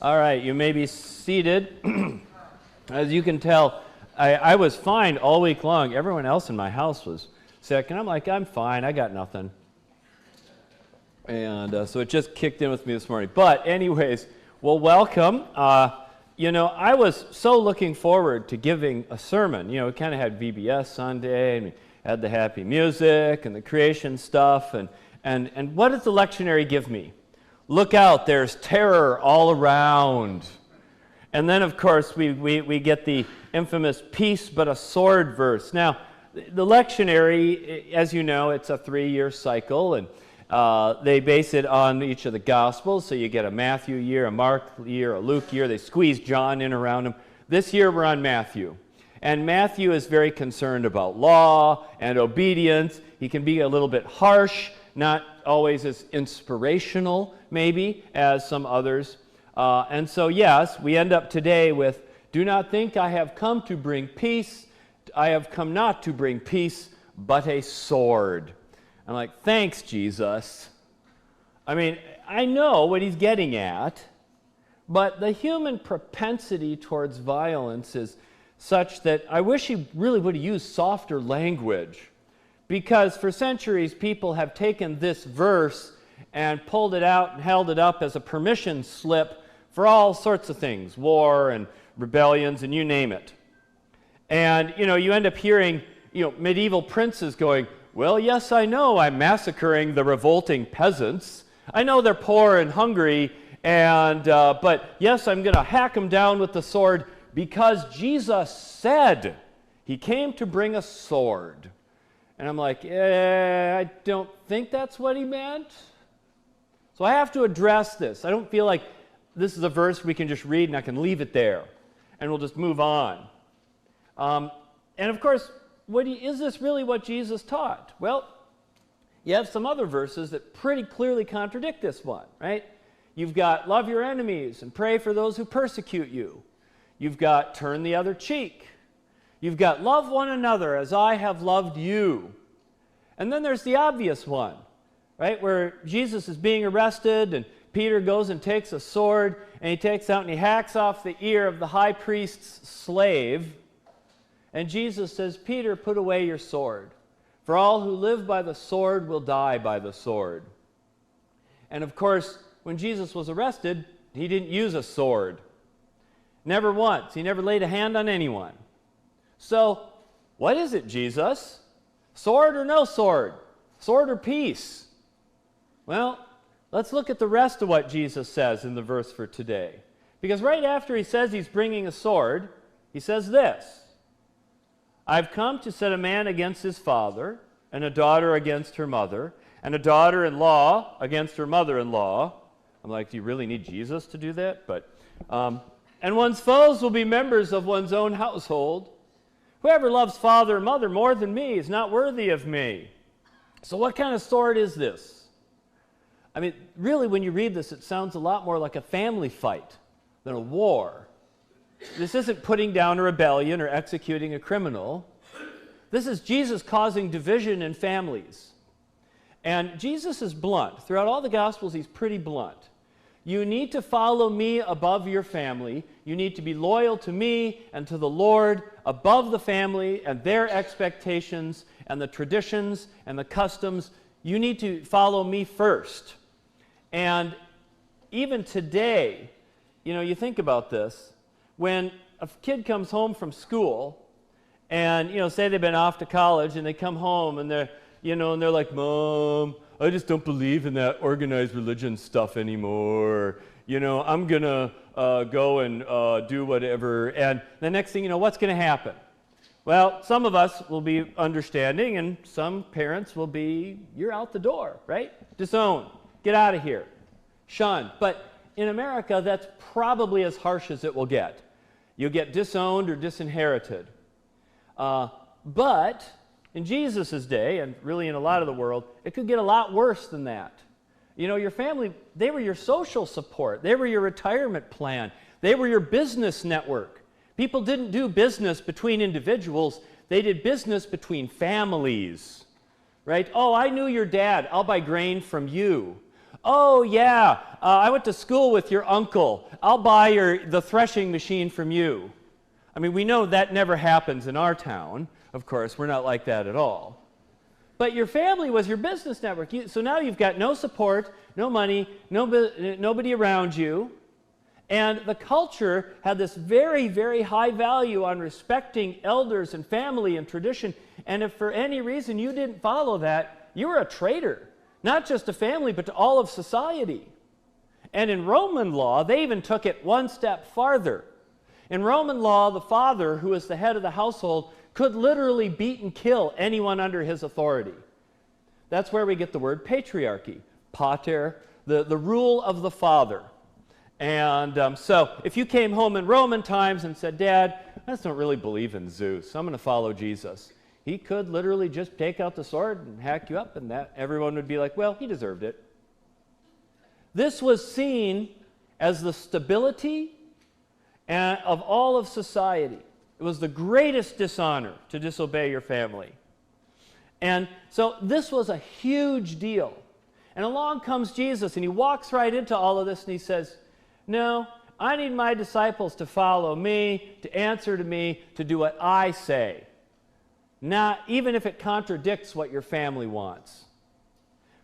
All right, you may be seated. As you can tell, I was fine all week long. Everyone else in my house was sick, and I'm like, I'm fine, I got nothing. And so it just kicked in with me this morning. But anyways, well, welcome. I was so looking forward to giving a sermon. We kind of had VBS Sunday, and we had the happy music and the creation stuff. And what does the lectionary give me? Look out, there's terror all around. And then, of course, we get the infamous peace but a sword verse. Now, the lectionary, as you know, it's a 3-year cycle, and they base it on each of the Gospels. So you get a Matthew year, a Mark year, a Luke year. They squeeze John in around them. This year we're on Matthew. And Matthew is very concerned about law and obedience. He can be a little bit harsh, not always as inspirational, maybe, as some others. And so, yes, we end up today with, "Do not think I have come to bring peace. I have come not to bring peace, but a sword." I'm like, thanks, Jesus. I mean, I know what he's getting at, but the human propensity towards violence is such that I wish he really would have used softer language. Because for centuries, people have taken this verse and pulled it out and held it up as a permission slip for all sorts of things, war and rebellions and you name it. And, you end up hearing, medieval princes going, "Well, yes, I know I'm massacring the revolting peasants. I know they're poor and hungry, but yes, I'm going to hack them down with the sword because Jesus said he came to bring a sword." And I'm like, I don't think that's what he meant. So I have to address this. I don't feel like this is a verse we can just read and I can leave it there and we'll just move on. And of course, is this really what Jesus taught? Well, you have some other verses that pretty clearly contradict this one, right? You've got love your enemies and pray for those who persecute you. You've got turn the other cheek. You've got love one another as I have loved you. And then there's the obvious one, right, where Jesus is being arrested and Peter goes and takes a sword and he takes out and he hacks off the ear of the high priest's slave. And Jesus says, "Peter, put away your sword. For all who live by the sword will die by the sword." And of course, when Jesus was arrested, he didn't use a sword. Never once. He never laid a hand on anyone. So, what is it, Jesus? Sword or no sword? Sword or peace? Well, let's look at the rest of what Jesus says in the verse for today. Because right after he says he's bringing a sword, he says this: "I've come to set a man against his father, and a daughter against her mother, and a daughter-in-law against her mother-in-law." I'm like, do you really need Jesus to do that? And one's foes will be members of one's own household. Whoever loves father or mother more than me is not worthy of me. So what kind of sword is this? I mean, really, when you read this, it sounds a lot more like a family fight than a war. This isn't putting down a rebellion or executing a criminal. This is Jesus causing division in families. And Jesus is blunt. Throughout all the Gospels, he's pretty blunt. You need to follow me above your family. You need to be loyal to me and to the Lord above the family and their expectations and the traditions and the customs. You need to follow me first. And even today, you think about this. When a kid comes home from school and, say they've been off to college and they come home and they're like, "Mom, I just don't believe in that organized religion stuff anymore. I'm going to go and do whatever." And the next thing you know, what's going to happen? Well, some of us will be understanding and some parents will be, "You're out the door," right? Disown. Get out of here. Shun. But in America, that's probably as harsh as it will get. You'll get disowned or disinherited. But in Jesus' day, and really in a lot of the world, it could get a lot worse than that. Your family, they were your social support. They were your retirement plan. They were your business network. People didn't do business between individuals. They did business between families, right? "Oh, I knew your dad. I'll buy grain from you." Oh, yeah, I went to school with your uncle. I'll buy the threshing machine from you. I mean, we know that never happens in our town. Of course, we're not like that at all. But your family was your business network. So now you've got no support, no money, nobody around you. And the culture had this very, very high value on respecting elders and family and tradition. And if for any reason you didn't follow that, you were a traitor. Not just to family, but to all of society. And in Roman law, they even took it one step farther. In Roman law, the father, who is the head of the household, could literally beat and kill anyone under his authority. That's where we get the word patriarchy, pater, the rule of the father. And so if you came home in Roman times and said, Dad, I just don't really believe in Zeus. I'm going to follow Jesus. He could literally just take out the sword and hack you up, and that everyone would be like, well, he deserved it. This was seen as the stability of all of society. It was the greatest dishonor to disobey your family. And so this was a huge deal. And along comes Jesus, and he walks right into all of this, and he says, no, I need my disciples to follow me, to answer to me, to do what I say. Not even if it contradicts what your family wants.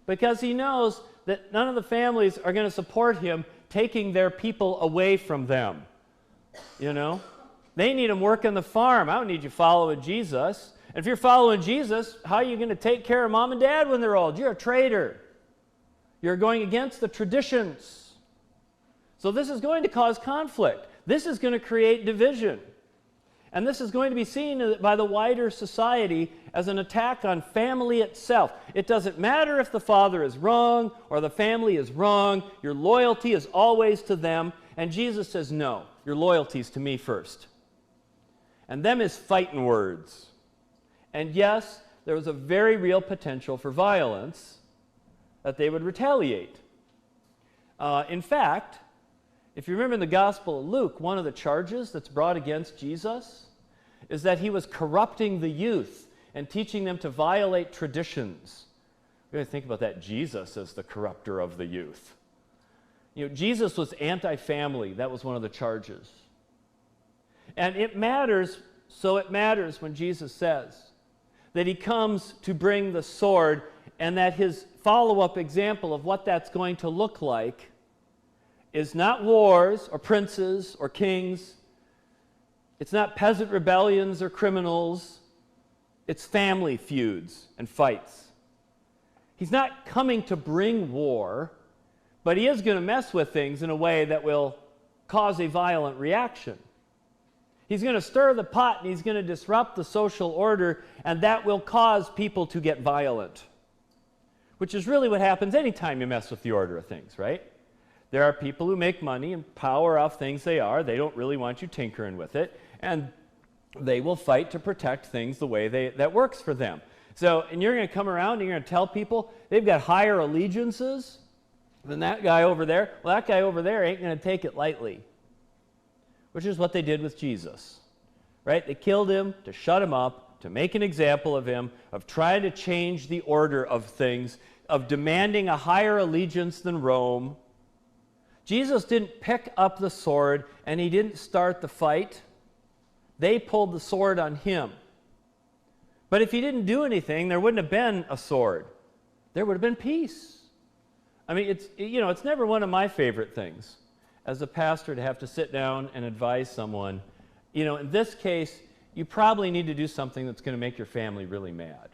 Because he knows that none of the families are going to support him taking their people away from them. You know? They need him working the farm. I don't need you following Jesus. And if you're following Jesus, how are you going to take care of mom and dad when they're old? You're a traitor. You're going against the traditions. So this is going to cause conflict. This is going to create division. And this is going to be seen by the wider society as an attack on family itself. It doesn't matter if the father is wrong or the family is wrong. Your loyalty is always to them. And Jesus says, no, your loyalty is to me first. And them is fighting words. And yes, there was a very real potential for violence, that they would retaliate. In fact, if you remember in the Gospel of Luke, one of the charges that's brought against Jesus is that he was corrupting the youth and teaching them to violate traditions. We got to think about that. Jesus as the corrupter of the youth. You know, Jesus was anti-family. That was one of the charges. And it matters, so it matters when Jesus says that he comes to bring the sword, and that his follow-up example of what that's going to look like is not wars or princes or kings. It's not peasant rebellions or criminals. It's family feuds and fights. He's not coming to bring war, but he is going to mess with things in a way that will cause a violent reaction. He's going to stir the pot, and he's going to disrupt the social order, and that will cause people to get violent, which is really what happens anytime you mess with the order of things, right? There are people who make money and power off things they are. They don't really want you tinkering with it, and they will fight to protect things the way that works for them. So, and you're going to come around and you're going to tell people they've got higher allegiances than that guy over there. Well, that guy over there ain't going to take it lightly. Which is what they did with Jesus, right? They killed him to shut him up, to make an example of him, of trying to change the order of things, of demanding a higher allegiance than Rome. Jesus didn't pick up the sword, and he didn't start the fight. They pulled the sword on him. But if he didn't do anything, there wouldn't have been a sword. There would have been peace. I mean, it's never one of my favorite things as a pastor to have to sit down and advise someone. You know, in this case, you probably need to do something that's going to make your family really mad.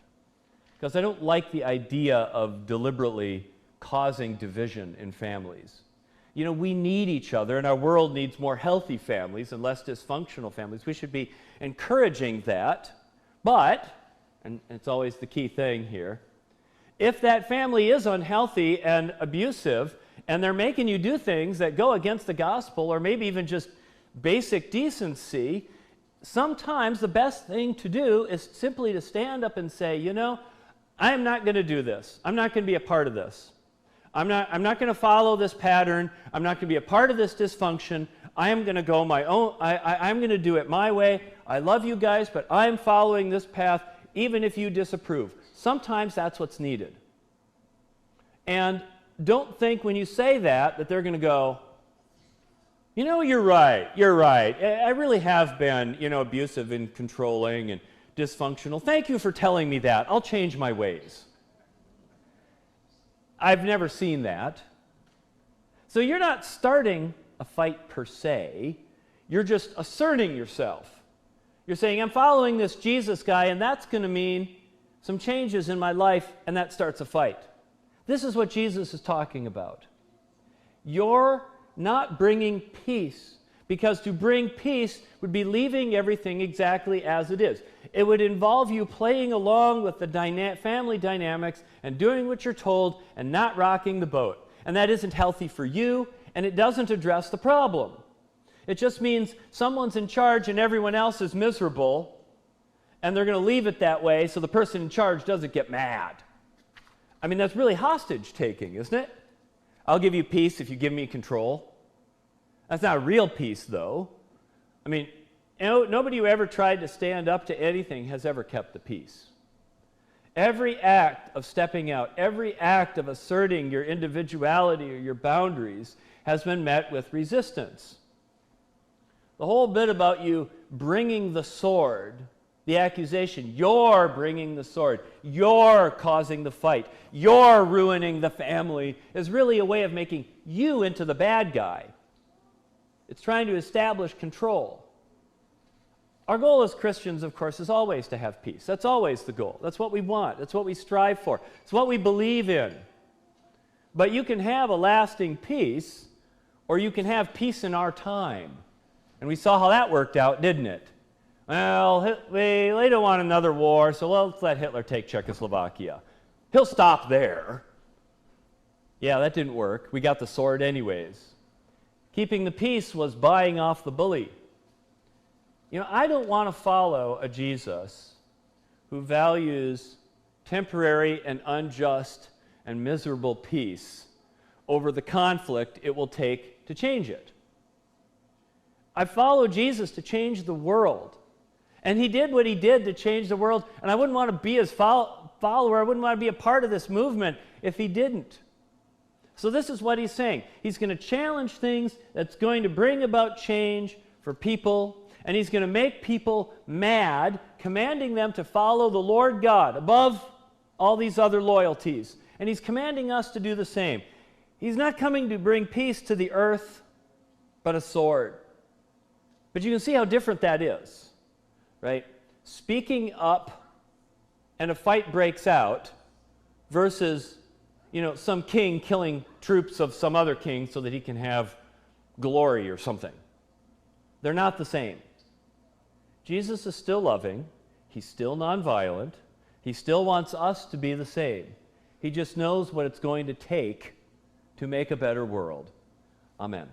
Because I don't like the idea of deliberately causing division in families. You know, we need each other, and our world needs more healthy families and less dysfunctional families. We should be encouraging that, but, and it's always the key thing here, if that family is unhealthy and abusive, and they're making you do things that go against the gospel, or maybe even just basic decency, sometimes the best thing to do is simply to stand up and say, you know, I am not going to do this. I'm not going to be a part of this. I'm not going to follow this pattern. I'm not going to be a part of this dysfunction. I am going to go my own. I'm going to do it my way. I love you guys, but I'm following this path even if you disapprove. Sometimes that's what's needed. And don't think when you say that they're going to go, you know, you're right. I really have been, abusive and controlling and dysfunctional. Thank you for telling me that. I'll change my ways. I've never seen that. So you're not starting a fight per se. You're just asserting yourself. You're saying, I'm following this Jesus guy, and that's going to mean some changes in my life, and that starts a fight. This is what Jesus is talking about. You're not bringing peace, because to bring peace would be leaving everything exactly as it is. It would involve you playing along with the family dynamics and doing what you're told and not rocking the boat. And that isn't healthy for you, and it doesn't address the problem. It just means someone's in charge and everyone else is miserable, and they're going to leave it that way so the person in charge doesn't get mad. I mean, that's really hostage taking, isn't it? I'll give you peace if you give me control. That's not real peace, though. I mean, nobody who ever tried to stand up to anything has ever kept the peace. Every act of stepping out, every act of asserting your individuality or your boundaries has been met with resistance. The whole bit about you bringing the sword, the accusation, you're bringing the sword, you're causing the fight, you're ruining the family, is really a way of making you into the bad guy. It's trying to establish control. Our goal as Christians, of course, is always to have peace. That's always the goal. That's what we want. That's what we strive for. It's what we believe in. But you can have a lasting peace, or you can have peace in our time. And we saw how that worked out, didn't it? Well, they don't want another war, so let's let Hitler take Czechoslovakia. He'll stop there. Yeah, that didn't work. We got the sword anyways. Keeping the peace was buying off the bully. I don't want to follow a Jesus who values temporary and unjust and miserable peace over the conflict it will take to change it. I follow Jesus to change the world. And he did what he did to change the world, and I wouldn't want to be his follower. I wouldn't want to be a part of this movement if he didn't. So this is what he's saying. He's going to challenge things that's going to bring about change for people, and he's going to make people mad, commanding them to follow the Lord God above all these other loyalties. And he's commanding us to do the same. He's not coming to bring peace to the earth, but a sword. But you can see how different that is, right? Speaking up and a fight breaks out versus, some king killing troops of some other king so that he can have glory or something. They're not the same. Jesus is still loving. He's still nonviolent. He still wants us to be the same. He just knows what it's going to take to make a better world. Amen.